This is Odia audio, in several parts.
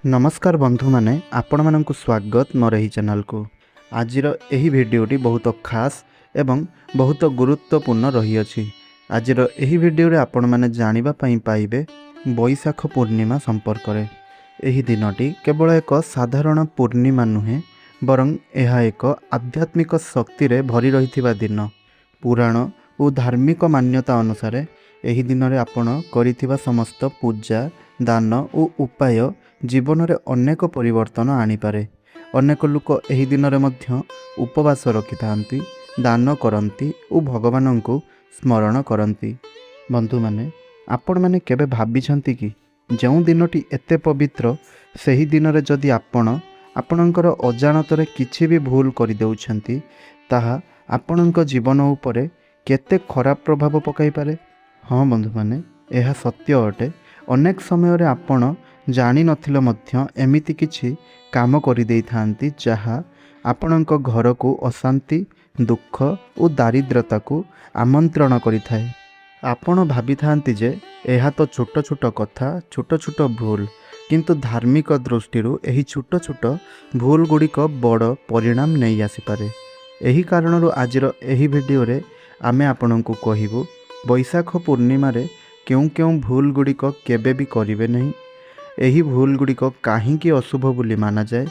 नमस्कार बंधु माने आपण मानकु स्वागत मोर एही चैनल को। आजिर एही भिडियोटी बहुत खास एवं बहुत गुरुत्वपूर्ण रही अछि। आजिर एही भिडियो रे आपण माने जानिबा पई पाइबे बैशाख पूर्णिमा संपर्क रे। एही दिनटी केवल एक साधारण पूर्णिमा नुहे बरं एहा एक आध्यात्मिक शक्ति रे भरी रहिथिबा दिन। पुराण और धार्मिक मान्यता अनुसार एही दिन रे आपण करिथिबा समस्त पूजा दान और उपाय जीवन में अनेक परिवर्तन आनीपारे। अनेक लोक एही दिन रे मध्य उपवास रखि थांती, दान करती और भगवान को स्मरण करती। बंधु माने आपण माने केबे भाबिछंती कि जो दिनटी एते पवित्र सही दिन रे जदि आपणकर अजाणतरे किछि भी भूल करि देउछंती ताहा आपणक जीवन उपरे केते खराब प्रभाव पकाई पारे। हाँ बंधु माने यह सत्य अटे। अनेक समय रे आपण जानी नथिले मध्य एमिति किछि काम करि देई थांती जहा आपणक घर को अशांति दुख और दारिद्रता को आमंत्रण करिथाए। आपण भाबी थांती जे एहा तो छोट छोट कथा छोट छोट भूल, किंतु धार्मिक दृष्टि एही छोट छोट भूल गुड़िक बड़ परिणाम नहीं आसीपारे। एही कारणरू आजिर एही भिडियो रे आमे आपणको कहिबु बैशाख पूर्णिमा रे क्यों क्यों भूल गुड़िक केबे भी करिवे नहीं, एही भूल गुड़िक काहींकी अशुभ बोली माना जाए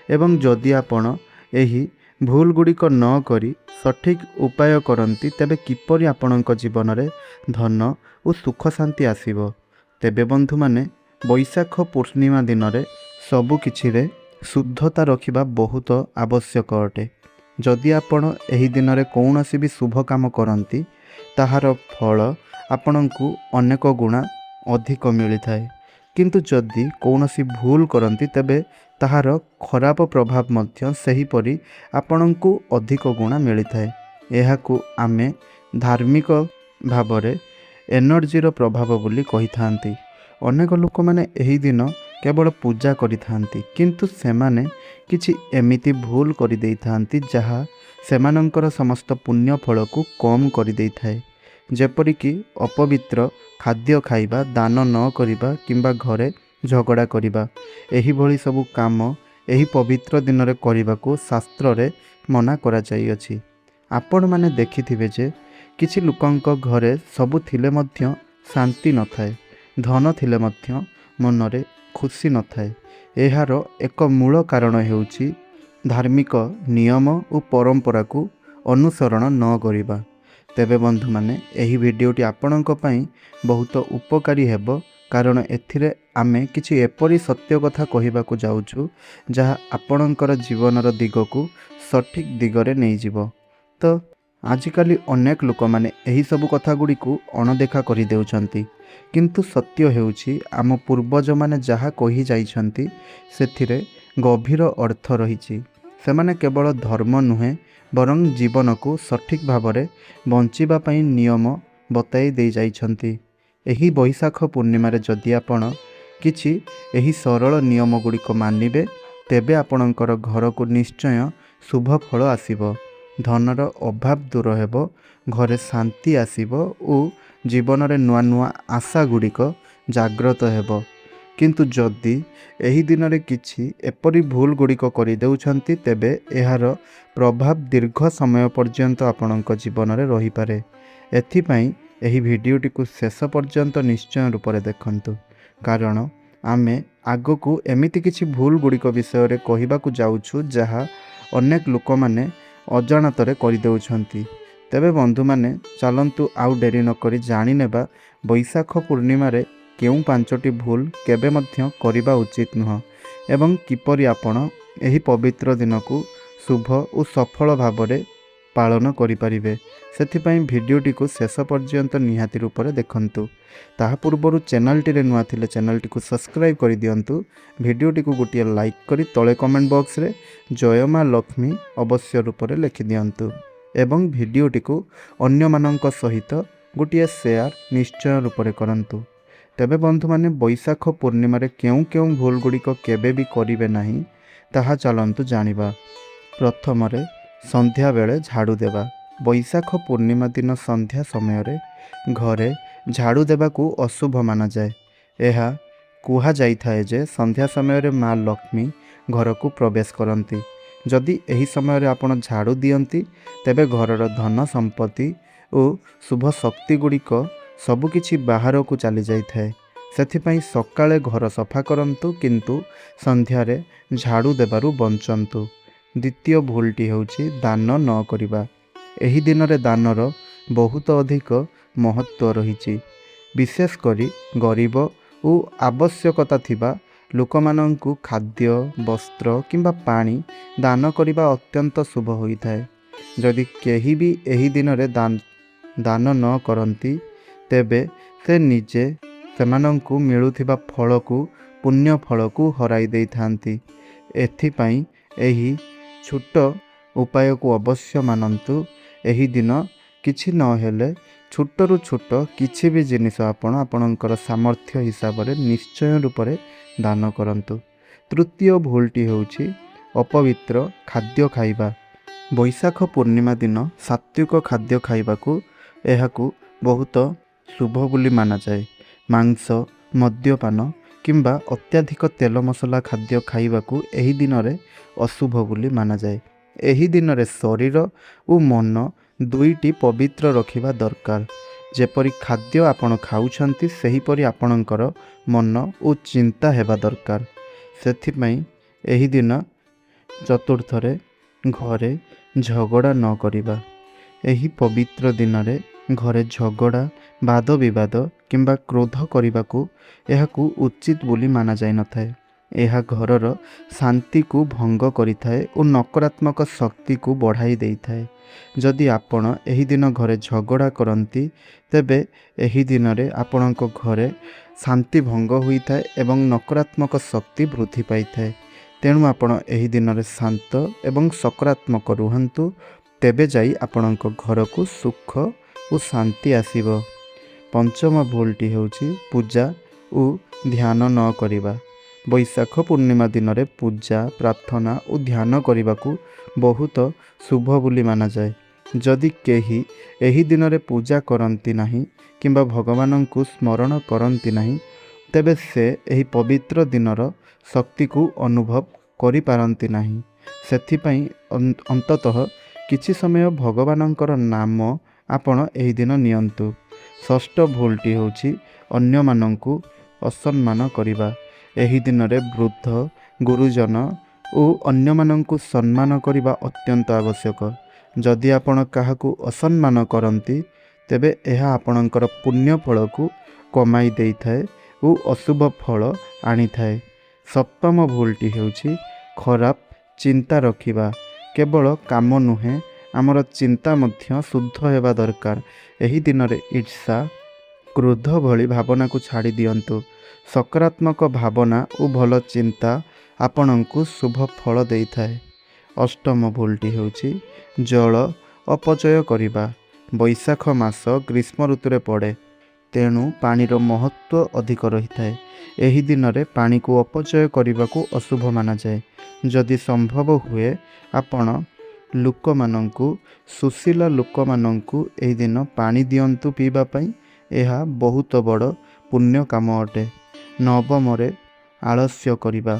एवं जदि आपण एही भूल गुड़िक न करी सठिक उपाय करती तेबे किपरि आपणक जीवन रे धन और सुख शांति आसीबो। तेबे बंधु माने बैशाख पूर्णिमा दिन रे सबु किछि रे शुद्धता रखिबा बहुत आवश्यक अटे। जदि आपण एही दिन रे कौनसी भी शुभ काम करती ताहार फल आपणको अनेक गुणा अधिक मिली थाए, किंतु जदि कौनसी भूल करती तेबे ताहार खराब प्रभाव मध्य सेहीपरि आपणको अधिक गुणा मिली थाए। एहाकू आमे धार्मिक भावरे एनर्जीर प्रभाव बोली कहि थांती। अनेक लोक माने एही दिन केवल पूजा करि थांती, किंतु सेमाने किछि एमिति भूल करि देई थांती जहा सेमानंकर समस्त पुण्य फल को कम करि देई थाए। जेपरिकी अपवित्र खाद्य खाइबा, दान न करिबा किंबा घरे झगड़ा करिबा। एही भली सबु काम एही पवित्र दिन रे करिबाको शास्त्र रे मना करा जाई अछि। आपण माने देखिथिबे जे किछि लोकंक घरे सबु थिले मध्य शांति न थाए, धन थिले मध्य मन रे खुशी न थाए। एहार एक मूल कारण हेउछि धार्मिक नियम और परंपरा को अनुसरण न करिबा। तेबे बंधु माने एही भिडियोटी आपणक पई बहुत उपकारी हेबो, कारण एथिरे आमे किछि एपरि सत्य कथा कहिबाकू जाउछु जहा आपणकर जीवनर दिग को सठिक दिगरे नहीं जिवो। तो आजिकाली अनेक लोक माने एही सब कथा गुडी को अणदेखा करि देउछंती, किंतु सत्य हेउछि आम पूर्वज माने जहा कहि जाइछंती सेथिरे गभीर अर्थ रहिछि। सेमाने केवल धर्म नुहे बरं जीवन को सठिक भावरे बंचिबा पई नियम बताई दे जाइछंती। एही बैशाख पूर्णिमा रे जदि आपण किछि एही सरल नियम गुड़िक मानिबे तेबे आपणकर घर को निश्चय शुभ फल आसीबो, धनर अभाव दूर हेबो, घरे शांति आसीबो और जीवन रे नुआ नुआ आशा गुड़िक जाग्रत हेबो। किंतु जदि एही दिन रे किछि एपरि भूल गुड़िक करि देउछंती तेबे एहार प्रभाव दीर्घ समय पर्यंत आपणक जीवन रे रही पारे। एथिपई एही भिडियोटी को शेष पर्यंत निश्चय रूप से देखंतु, कारण आमे आगो को एमिति किछि भूल गुड़िक विषय रे कहिबाकू जाउछु जहा अनेक लोक माने अजाणतरे करि देउछंती। तेबे बंधु माने चलंतु आउ डेरी न करी जानि नेबा बैशाख पूर्णिमा रे केउं पांचटी भूल केबे मध्य करिबा उचित नुह एवं किपरि आपण एही पवित्र दिन को शुभ और सफल भावरे पालन करिपारिबे। सेथिपई भिडियोटी को शेष पर्यंत निहाती रूप से देखंतु। ताहा पूर्वरु चैनलटी रे नुआ थिले चैनलटी को सब्सक्राइब करि दियंतु। भिडियोटी को गोटिए लाइक करी तळे कमेंट बॉक्स रे जय मां लक्ष्मी अवश्य रूप से लिखि दियंतु एवं भिडियोटी को अन्य मानक सहित गोटिए शेयर निश्चय रूप से करंतु। तेबे बंधु माने बैशाख पूर्णिमा रे केउं केउं भूल गुड़िक केबे भी करिवे नाही ताहा चलंतु जानिबा। प्रथम रे संध्या बेले झाड़ू देवा। बैशाख पूर्णिमा दिन संध्या समय रे घरे झाड़ू देवा को अशुभ माना जाए। यह କୁହାଯାଇଥାଏ ଯେ ସନ୍ଧ୍ୟା ସମୟରେ ମା ଲକ୍ଷ୍ମୀ ଘରକୁ ପ୍ରବେଶ କରନ୍ତି। ଯଦି ଏହି ସମୟରେ ଆପଣ ଝାଡ଼ୁ ଦିଅନ୍ତି ତେବେ ଘରର ଧନ ସମ୍ପତ୍ତି ଓ ଶୁଭ ଶକ୍ତି ଗୁଡ଼ିକ ସବୁକିଛି ବାହାରକୁ ଚାଲିଯାଇଥାଏ। ସେଥିପାଇଁ ସକାଳେ ଘର ସଫା କରନ୍ତୁ, କିନ୍ତୁ ସନ୍ଧ୍ୟାରେ ଝାଡ଼ୁ ଦେବାରୁ ବଞ୍ଚନ୍ତୁ। ଦ୍ୱିତୀୟ ଭୁଲଟି ହେଉଛି ଦାନ ନ କରିବା। ଏହି ଦିନରେ ଦାନର ବହୁତ ଅଧିକ ମହତ୍ତ୍ୱ ରହିଛି। ବିଶେଷ କରି ଗରିବ ଓ ଆବଶ୍ୟକତା ଥିବା ଲୋକମାନଙ୍କୁ ଖାଦ୍ୟ, ବସ୍ତ୍ର କିମ୍ବା ପାଣି ଦାନ କରିବା ଅତ୍ୟନ୍ତ ଶୁଭ ହୋଇଥାଏ। ଯଦି କେହି ବି ଏହି ଦିନରେ ଦାନ ନ କରନ୍ତି ତେବେ ସେ ନିଜେ ସେମାନଙ୍କୁ ମିଳୁଥିବା ଫଳକୁ, ପୁଣ୍ୟ ଫଳକୁ ହରାଇ ଦେଇଥାନ୍ତି। ଏଥିପାଇଁ ଏହି ଛୋଟ ଉପାୟକୁ ଅବଶ୍ୟ ମାନନ୍ତୁ। ଏହି ଦିନ କିଛି ନହେଲେ ଛୋଟରୁ ଛୋଟ କିଛି ବି ଜିନିଷ ଆପଣ ଆପଣଙ୍କର ସାମର୍ଥ୍ୟ ହିସାବରେ ନିଶ୍ଚୟ ରୂପରେ ଦାନ କରନ୍ତୁ। ତୃତୀୟ ଭୁଲଟି ହେଉଛି ଅପବିତ୍ର ଖାଦ୍ୟ ଖାଇବା। ବୈଶାଖ ପୂର୍ଣ୍ଣିମା ଦିନ ସାତ୍ୱିକ ଖାଦ୍ୟ ଖାଇବାକୁ ଏହାକୁ ବହୁତ ଶୁଭ ବୋଲି ମାନାଯାଏ। ମାଂସ, ମଦ୍ୟପାନ କିମ୍ବା ଅତ୍ୟଧିକ ତେଲ ମସଲା ଖାଦ୍ୟ ଖାଇବାକୁ ଏହି ଦିନରେ ଅଶୁଭ ବୋଲି ମାନାଯାଏ। ଏହି ଦିନରେ ଶରୀର ଓ ମନ ଦୁଇଟି ପବିତ୍ର ରଖିବା ଦରକାର। ଯେପରି ଖାଦ୍ୟ ଆପଣ ଖାଉଛନ୍ତି ସେହିପରି ଆପଣଙ୍କର ମନ ଓ ଚିନ୍ତା ହେବା ଦରକାର। ସେଥିପାଇଁ ଏହି ଦିନ ଚତୁର୍ଥରେ ଘରେ ଝଗଡ଼ା ନ କରିବା। ଏହି ପବିତ୍ର ଦିନରେ ଘରେ ଝଗଡ଼ା, ବାଦ ବିବାଦ କିମ୍ବା କ୍ରୋଧ କରିବାକୁ ଏହାକୁ ଉଚିତ ବୋଲି ମାନାଯାଇନଥାଏ। ଏହା ଘରର ଶାନ୍ତିକୁ ଭଙ୍ଗ କରିଥାଏ ଓ ନକାରାତ୍ମକ ଶକ୍ତିକୁ ବଢ଼ାଇ ଦେଇଥାଏ। ଯଦି ଆପଣ ଏହି ଦିନ ଘରେ ଝଗଡ଼ା କରନ୍ତି ତେବେ ଏହି ଦିନରେ ଆପଣଙ୍କ ଘରେ ଶାନ୍ତି ଭଙ୍ଗ ହୋଇଥାଏ ଏବଂ ନକାରାତ୍ମକ ଶକ୍ତି ବୃଦ୍ଧି ପାଇଥାଏ। ତେଣୁ ଆପଣ ଏହି ଦିନରେ ଶାନ୍ତ ଏବଂ ସକାରାତ୍ମକ ରୁହନ୍ତୁ, ତେବେ ଯାଇ ଆପଣଙ୍କ ଘରକୁ ସୁଖ ଓ ଶାନ୍ତି ଆସିବ। ପଞ୍ଚମ ଭୁଲଟି ହେଉଛି ପୂଜା ଓ ଧ୍ୟାନ ନ କରିବା। ବୈଶାଖ ପୂର୍ଣ୍ଣିମା ଦିନରେ ପୂଜା, ପ୍ରାର୍ଥନା ଓ ଧ୍ୟାନ କରିବାକୁ ବହୁତ ଶୁଭ ବୋଲି ମାନାଯାଏ। ଯଦି କେହି ଏହି ଦିନରେ ପୂଜା କରନ୍ତି ନାହିଁ କିମ୍ବା ଭଗବାନଙ୍କୁ ସ୍ମରଣ କରନ୍ତି ନାହିଁ ତେବେ ସେ ଏହି ପବିତ୍ର ଦିନର ଶକ୍ତିକୁ ଅନୁଭବ କରିପାରନ୍ତି ନାହିଁ। ସେଥିପାଇଁ ଅନ୍ତତଃ କିଛି ସମୟ ଭଗବାନଙ୍କର ନାମ ଆପଣ ଏହି ଦିନ ନିଅନ୍ତୁ। ଷଷ୍ଠ ଭୁଲଟି ହେଉଛି ଅନ୍ୟମାନଙ୍କୁ ଅସମ୍ମାନ କରିବା। ଏହି ଦିନରେ ବୃଦ୍ଧ, ଗୁରୁଜନ ଓ ଅନ୍ୟମାନଙ୍କୁ ସମ୍ମାନ କରିବା ଅତ୍ୟନ୍ତ ଆବଶ୍ୟକ। ଯଦି ଆପଣ କାହାକୁ ଅସମ୍ମାନ କରନ୍ତି ତେବେ ଏହା ଆପଣଙ୍କର ପୁଣ୍ୟ ଫଳକୁ କମାଇ ଦେଇଥାଏ ଓ ଅଶୁଭ ଫଳ ଆଣିଥାଏ। ସପ୍ତମ ଭୁଲଟି ହେଉଛି ଖରାପ ଚିନ୍ତା ରଖିବା। କେବଳ କାମ ନୁହେଁ, ଆମର ଚିନ୍ତା ମଧ୍ୟ ଶୁଦ୍ଧ ହେବା ଦରକାର। ଏହି ଦିନରେ ଈର୍ଷା, କ୍ରୋଧ ଭଳି ଭାବନାକୁ ଛାଡ଼ି ଦିଅନ୍ତୁ। ସକାରାତ୍ମକ ଭାବନା ଓ ଭଲ ଚିନ୍ତା ଆପଣଙ୍କୁ ଶୁଭ ଫଳ ଦେଇଥାଏ। ଅଷ୍ଟମ ଭୁଲଟି ହେଉଛି ଜଳ ଅପଚୟ କରିବା। ବୈଶାଖ ମାସ ଗ୍ରୀଷ୍ମ ଋତୁରେ ପଡ଼େ, ତେଣୁ ପାଣିର ମହତ୍ତ୍ୱ ଅଧିକ ରହିଥାଏ। ଏହି ଦିନରେ ପାଣିକୁ ଅପଚୟ କରିବାକୁ ଅଶୁଭ ମାନାଯାଏ। ଯଦି ସମ୍ଭବ ହୁଏ ଆପଣ ସୁଶୀଳ ଲୋକମାନଙ୍କୁ ଏହି ଦିନ ପାଣି ଦିଅନ୍ତୁ ପିଇବା ପାଇଁ। ଏହା ବହୁତ ବଡ଼ ପୁଣ୍ୟ କାମ ଅଟେ। ନବମରେ ଆଳସ୍ୟ କରିବା।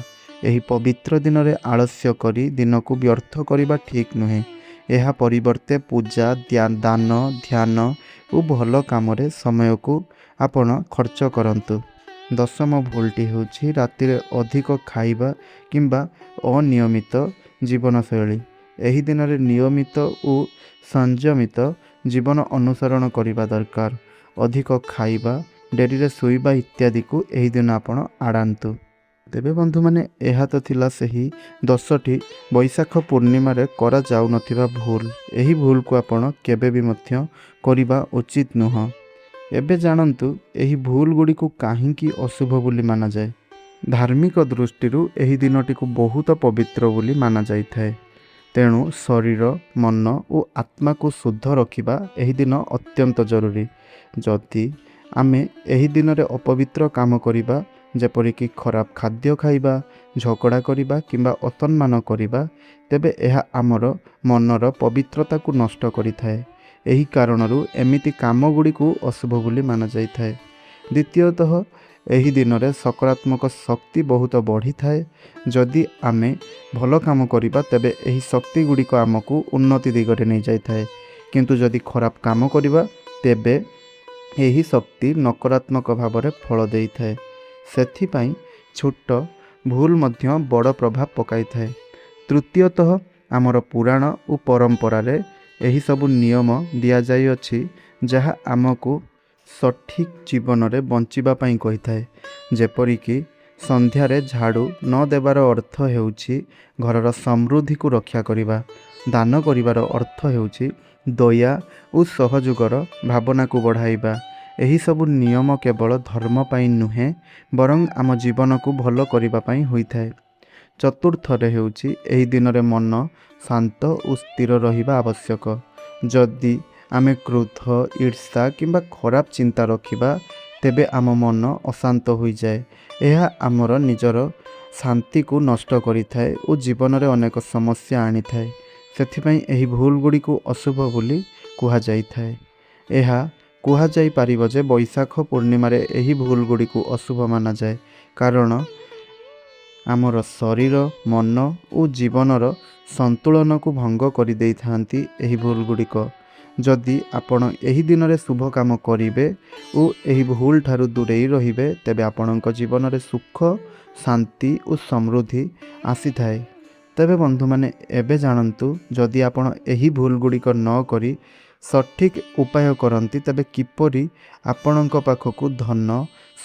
ଏହି ପବିତ୍ର ଦିନରେ ଆଳସ୍ୟ କରି ଦିନକୁ ବ୍ୟର୍ଥ କରିବା ଠିକ୍ ନୁହେଁ। ଏହା ପରିବର୍ତ୍ତେ ପୂଜା, ଦାନ, ଧ୍ୟାନ ଓ ଭଲ କାମରେ ସମୟକୁ ଆପଣ ଖର୍ଚ୍ଚ କରନ୍ତୁ। ଦଶମ ଭୁଲଟି ହେଉଛି ରାତିରେ ଅଧିକ ଖାଇବା କିମ୍ବା ଅନିୟମିତ ଜୀବନଶୈଳୀ। ଏହି ଦିନରେ ନିୟମିତ ଓ ସଂଯମିତ ଜୀବନ ଅନୁସରଣ କରିବା ଦରକାର। ଅଧିକ ଖାଇବା, ଡେରିରେ ଶୋଇବା ଇତ୍ୟାଦିକୁ ଏହି ଦିନ ଆପଣ ଆଡ଼ାନ୍ତୁ। ତେବେ ବନ୍ଧୁମାନେ, ଏହା ତ ଥିଲା ସେହି 10ଟି ବୈଶାଖ ପୂର୍ଣ୍ଣିମାରେ କରାଯାଉନଥିବା ଭୁଲ। ଏହି ଭୁଲକୁ ଆପଣ କେବେ ବି ମଧ୍ୟ କରିବା ଉଚିତ ନୁହଁ। ଏବେ ଜାଣନ୍ତୁ ଏହି ଭୁଲ ଗୁଡ଼ିକୁ କାହିଁକି ଅଶୁଭ ବୋଲି ମାନାଯାଏ। ଧାର୍ମିକ ଦୃଷ୍ଟିରୁ ଏହି ଦିନଟିକୁ ବହୁତ ପବିତ୍ର ବୋଲି ମାନାଯାଇଥାଏ। ତେଣୁ ଶରୀର, ମନ ଓ ଆତ୍ମାକୁ ଶୁଦ୍ଧ ରଖିବା ଏହି ଦିନ ଅତ୍ୟନ୍ତ ଜରୁରୀ। ଯଦି ଆମେ ଏହି ଦିନରେ ଅପବିତ୍ର କାମ କରିବା, ଯେପରିକି ଖରାପ ଖାଦ୍ୟ ଖାଇବା, ଝଗଡ଼ା କରିବା କିମ୍ବା ଅସମ୍ମାନ କରିବା, ତେବେ ଏହା ଆମର ମନର ପବିତ୍ରତାକୁ ନଷ୍ଟ କରିଥାଏ। ଏହି କାରଣରୁ ଏମିତି କାମ ଗୁଡ଼ିକୁ ଅଶୁଭ ବୋଲି ମାନାଯାଇଥାଏ। ଦ୍ୱିତୀୟତଃ ଏହି ଦିନରେ ସକାରାତ୍ମକ ଶକ୍ତି ବହୁତ ବଢ଼ିଥାଏ। ଯଦି ଆମେ ଭଲ କାମ କରିବା ତେବେ ଏହି ଶକ୍ତି ଗୁଡ଼ିକ ଆମକୁ ଉନ୍ନତି ଦିଗରେ ନେଇଯାଇଥାଏ, କିନ୍ତୁ ଯଦି ଖରାପ କାମ କରିବା ତେବେ ଏହି ଶକ୍ତି ନକାରାତ୍ମକ ଭାବରେ ଫଳ ଦେଇଥାଏ। ସେଥିପାଇଁ ଛୋଟ ଭୁଲ ମଧ୍ୟ ବଡ଼ ପ୍ରଭାବ ପକାଇଥାଏ। ତୃତୀୟତଃ, ଆମର ପୁରାଣ ଓ ପରମ୍ପରାରେ ଏହିସବୁ ନିୟମ ଦିଆଯାଇଅଛି ଯାହା ଆମକୁ ସଠିକ୍ ଜୀବନରେ ବଞ୍ଚିବା ପାଇଁ କହିଥାଏ। ଯେପରିକି ସନ୍ଧ୍ୟାରେ ଝାଡ଼ୁ ନ ଦେବାର ଅର୍ଥ ହେଉଛି ଘରର ସମୃଦ୍ଧିକୁ ରକ୍ଷା କରିବା। ଦାନ କରିବାର ଅର୍ଥ ହେଉଛି ଦୟା ଓ ସହଯୋଗର ଭାବନାକୁ ବଢ଼ାଇବା। ଏହିସବୁ ନିୟମ କେବଳ ଧର୍ମ ପାଇଁ ନୁହେଁ, ବରଂ ଆମ ଜୀବନକୁ ଭଲ କରିବା ପାଇଁ ହୋଇଥାଏ। ଚତୁର୍ଥରେ ହେଉଛି ଏହି ଦିନରେ ମନ ଶାନ୍ତ ଓ ସ୍ଥିର ରହିବା ଆବଶ୍ୟକ। ଯଦି ଆମେ କ୍ରୋଧ, ଈର୍ଷା କିମ୍ବା ଖରାପ ଚିନ୍ତା ରଖିବା ତେବେ ଆମ ମନ ଅଶାନ୍ତ ହୋଇଯାଏ। ଏହା ଆମର ନିଜର ଶାନ୍ତିକୁ ନଷ୍ଟ କରିଥାଏ ଓ ଜୀବନରେ ଅନେକ ସମସ୍ୟା ଆଣିଥାଏ। ସେଥିପାଇଁ ଏହି ଭୁଲ ଗୁଡ଼ିକୁ ଅଶୁଭ ବୋଲି କୁହାଯାଇଥାଏ। ଏହା କୁହାଯାଇପାରିବ ଯେ ବୈଶାଖ ପୂର୍ଣ୍ଣିମାରେ ଏହି ଭୁଲ ଗୁଡ଼ିକୁ ଅଶୁଭ ମାନାଯାଏ, କାରଣ ଆମର ଶରୀର, ମନ ଓ ଜୀବନର ସନ୍ତୁଳନକୁ ଭଙ୍ଗ କରିଦେଇଥାନ୍ତି ଏହି ଭୁଲ ଗୁଡ଼ିକ। ଯଦି ଆପଣ ଏହି ଦିନରେ ଶୁଭ କାମ କରିବେ ଓ ଏହି ଭୁଲ ଠାରୁ ଦୂରେଇ ରହିବେ ତେବେ ଆପଣଙ୍କ ଜୀବନରେ ସୁଖ, ଶାନ୍ତି ଓ ସମୃଦ୍ଧି ଆସିଥାଏ। ତେବେ ବନ୍ଧୁମାନେ, ଏବେ ଜାଣନ୍ତୁ, ଯଦି ଆପଣ ଏହି ଭୁଲ ଗୁଡ଼ିକ ନ କରି ସଠିକ୍ ଉପାୟ କରନ୍ତି ତେବେ କିପରି ଆପଣଙ୍କ ପାଖକୁ ଧନ,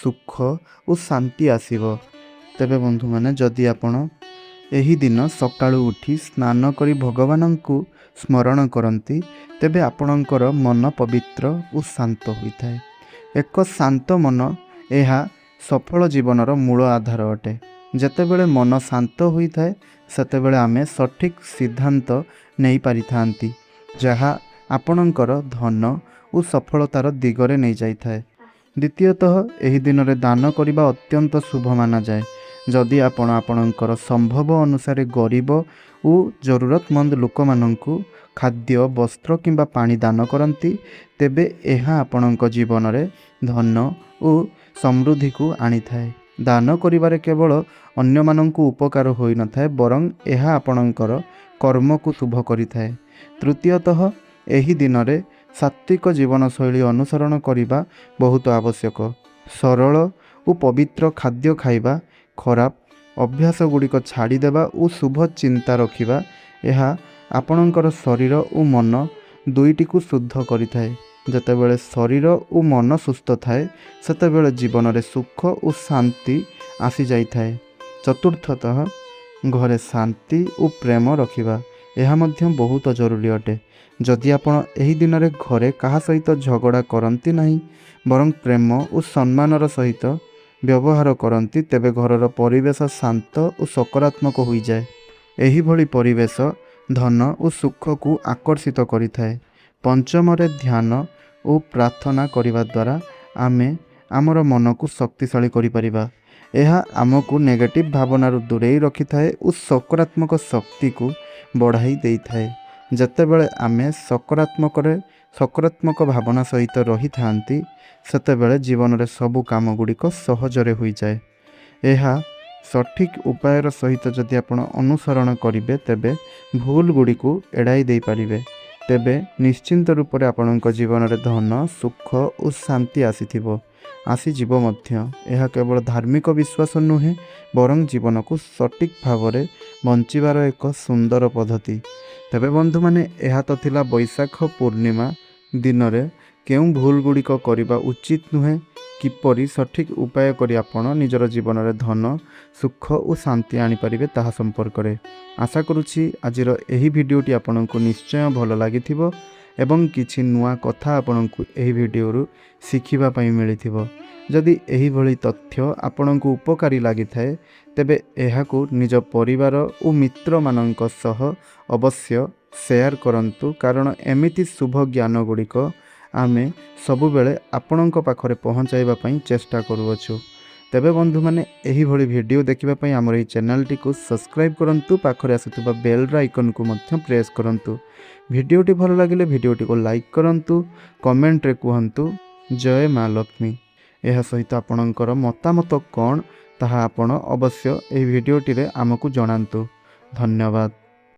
ସୁଖ ଓ ଶାନ୍ତି ଆସିବ। ତେବେ ବନ୍ଧୁମାନେ, ଯଦି ଆପଣ ଏହି ଦିନ ସକାଳୁ ଉଠି ସ୍ନାନ କରି ଭଗବାନଙ୍କୁ ସ୍ମରଣ କରନ୍ତି ତେବେ ଆପଣଙ୍କର ମନ ପବିତ୍ର ଓ ଶାନ୍ତ ହୋଇଥାଏ। ଏକ ଶାନ୍ତ ମନ ଏହା ସଫଳ ଜୀବନର ମୂଳ ଆଧାର ଅଟେ। ଯେତେବେଳେ ମନ ଶାନ୍ତ ହୋଇଥାଏ ସେତେବେଳେ ଆମେ ସଠିକ୍ ସିଦ୍ଧାନ୍ତ ନେଇପାରିଥାନ୍ତି, ଯାହା ଆପଣଙ୍କର ଧନ ଓ ସଫଳତାର ଦିଗରେ ନେଇଯାଇଥାଏ। ଦ୍ୱିତୀୟତଃ, ଏହି ଦିନରେ ଦାନ କରିବା ଅତ୍ୟନ୍ତ ଶୁଭ ମାନାଯାଏ। ଯଦି ଆପଣ ଆପଣଙ୍କର ସମ୍ଭବ ଅନୁସାରେ ଗରିବ ଓ ଜରୁରତମନ୍ଦ ଲୋକମାନଙ୍କୁ ଖାଦ୍ୟ, ବସ୍ତ୍ର କିମ୍ବା ପାଣି ଦାନ କରନ୍ତି ତେବେ ଏହା ଆପଣଙ୍କ ଜୀବନରେ ଧନ ଓ ସମୃଦ୍ଧିକୁ ଆଣିଥାଏ। ଦାନ କରିବାରେ କେବଳ ଅନ୍ୟମାନଙ୍କୁ ଉପକାର ହୋଇନଥାଏ, ବରଂ ଏହା ଆପଣଙ୍କର କର୍ମକୁ ଶୁଭ କରିଥାଏ। ତୃତୀୟତଃ, ଏହି ଦିନରେ ସାତ୍ତ୍ୱିକ ଜୀବନଶୈଳୀ ଅନୁସରଣ କରିବା ବହୁତ ଆବଶ୍ୟକ। ସରଳ ଓ ପବିତ୍ର ଖାଦ୍ୟ ଖାଇବା, ଖରାପ ଅଭ୍ୟାସ ଗୁଡ଼ିକ ଛାଡ଼ିଦେବା ଓ ଶୁଭ ଚିନ୍ତା ରଖିବା, ଏହା ଆପଣଙ୍କର ଶରୀର ଓ ମନ ଦୁଇଟିକୁ ଶୁଦ୍ଧ କରିଥାଏ। ଯେତେବେଳେ ଶରୀର ଓ ମନ ସୁସ୍ଥ ଥାଏ ସେତେବେଳେ ଜୀବନରେ ସୁଖ ଓ ଶାନ୍ତି ଆସିଯାଇଥାଏ। ଚତୁର୍ଥତଃ, ଘରେ ଶାନ୍ତି ଓ ପ୍ରେମ ରଖିବା, ଏହା ମଧ୍ୟ ବହୁତ ଜରୁରୀ ଅଟେ। ଯଦି ଆପଣ ଏହି ଦିନରେ ଘରେ କାହା ସହିତ ଝଗଡ଼ା କରନ୍ତି ନାହିଁ, ବରଂ ପ୍ରେମ ଓ ସମ୍ମାନର ସହିତ ବ୍ୟବହାର କରନ୍ତି ତେବେ ଘରର ପରିବେଶ ଶାନ୍ତ ଓ ସକାରାତ୍ମକ ହୋଇଯାଏ। ଏହିଭଳି ପରିବେଶ ଧନ ଓ ସୁଖକୁ ଆକର୍ଷିତ କରିଥାଏ। ପଞ୍ଚମରେ, ଧ୍ୟାନ ଓ ପ୍ରାର୍ଥନା କରିବା ଦ୍ୱାରା ଆମେ ଆମର ମନକୁ ଶକ୍ତିଶାଳୀ କରିପାରିବା। ଏହା ଆମକୁ ନେଗେଟିଭ୍ ଭାବନାରୁ ଦୂରେଇ ରଖିଥାଏ ଓ ସକାରାତ୍ମକ ଶକ୍ତିକୁ ବଢ଼ାଇ ଦେଇଥାଏ। ଯେତେବେଳେ ଆମେ ସକାରାତ୍ମକ ଭାବନା ସହିତ ରହିଥାନ୍ତି ସେତେବେଳେ ଜୀବନରେ ସବୁ କାମ ଗୁଡ଼ିକ ସହଜରେ ହୋଇଯାଏ। ଏହା ସଠିକ୍ ଉପାୟର ସହିତ ଯଦି ଆପଣ ଅନୁସରଣ କରିବେ ତେବେ ଭୁଲ ଗୁଡ଼ିକୁ ଏଡ଼ାଇ ଦେଇପାରିବେ। ତେବେ ନିଶ୍ଚିନ୍ତ ରୂପରେ ଆପଣଙ୍କ ଜୀବନରେ ଧନ, ସୁଖ ଓ ଶାନ୍ତି ଆସିଯିବ ମଧ୍ୟ। ଏହା କେବଳ ଧାର୍ମିକ ବିଶ୍ୱାସ ନୁହେଁ, ବରଂ ଜୀବନକୁ ସଠିକ୍ ଭାବରେ ବଞ୍ଚିବାର ଏକ ସୁନ୍ଦର ପଦ୍ଧତି। ତେବେ ବନ୍ଧୁମାନେ, ଏହା ତ ଥିଲା ବୈଶାଖ ପୂର୍ଣ୍ଣିମା ଦିନରେ କେଉଁ ଭୁଲ ଗୁଡ଼ିକ କରିବା ଉଚିତ ନୁହେଁ, କିପରି ସଠିକ୍ ଉପାୟ କରି ଆପଣ ନିଜର ଜୀବନରେ ଧନ, ସୁଖ ଓ ଶାନ୍ତି ଆଣିପାରିବେ ତାହା ସମ୍ପର୍କରେ। ଆଶା କରୁଛି ଆଜିର ଏହି ଭିଡ଼ିଓଟି ଆପଣଙ୍କୁ ନିଶ୍ଚୟ ଭଲ ଲାଗିଥିବ ଏବଂ କିଛି ନୂଆ କଥା ଆପଣଙ୍କୁ ଏହି ଭିଡ଼ିଓରୁ ଶିଖିବା ପାଇଁ ମିଳିଥିବ। ଯଦି ଏହିଭଳି ତଥ୍ୟ ଆପଣଙ୍କୁ ଉପକାରୀ ଲାଗିଥାଏ ତେବେ ଏହାକୁ ନିଜ ପରିବାର ଓ ମିତ୍ରମାନଙ୍କ ସହ ଅବଶ୍ୟ ସେୟାର କରନ୍ତୁ, କାରଣ ଏମିତି ଶୁଭ ଜ୍ଞାନ ଗୁଡ଼ିକ ଆମେ ସବୁବେଳେ ଆପଣଙ୍କ ପାଖରେ ପହଞ୍ଚାଇବା ପାଇଁ ଚେଷ୍ଟା କରୁଅଛୁ। ତେବେ ବନ୍ଧୁମାନେ, ଏହିଭଳି ଭିଡ଼ିଓ ଦେଖିବା ପାଇଁ ଆମର ଏହି ଚ୍ୟାନେଲଟିକୁ ସବସ୍କ୍ରାଇବ୍ କରନ୍ତୁ, ପାଖରେ ଆସୁଥିବା ବେଲ୍ର ଆଇକନ୍କୁ ମଧ୍ୟ ପ୍ରେସ୍ କରନ୍ତୁ। ଭିଡ଼ିଓଟି ଭଲ ଲାଗିଲେ ଭିଡ଼ିଓଟିକୁ ଲାଇକ୍ କରନ୍ତୁ, କମେଣ୍ଟରେ କୁହନ୍ତୁ ଜୟ ମା ଲକ୍ଷ୍ମୀ। ଏହା ସହିତ ଆପଣଙ୍କର ମତାମତ କ'ଣ ତାହା ଆପଣ ଅବଶ୍ୟ ଏହି ଭିଡ଼ିଓଟିରେ ଆମକୁ ଜଣାନ୍ତୁ। ଧନ୍ୟବାଦ।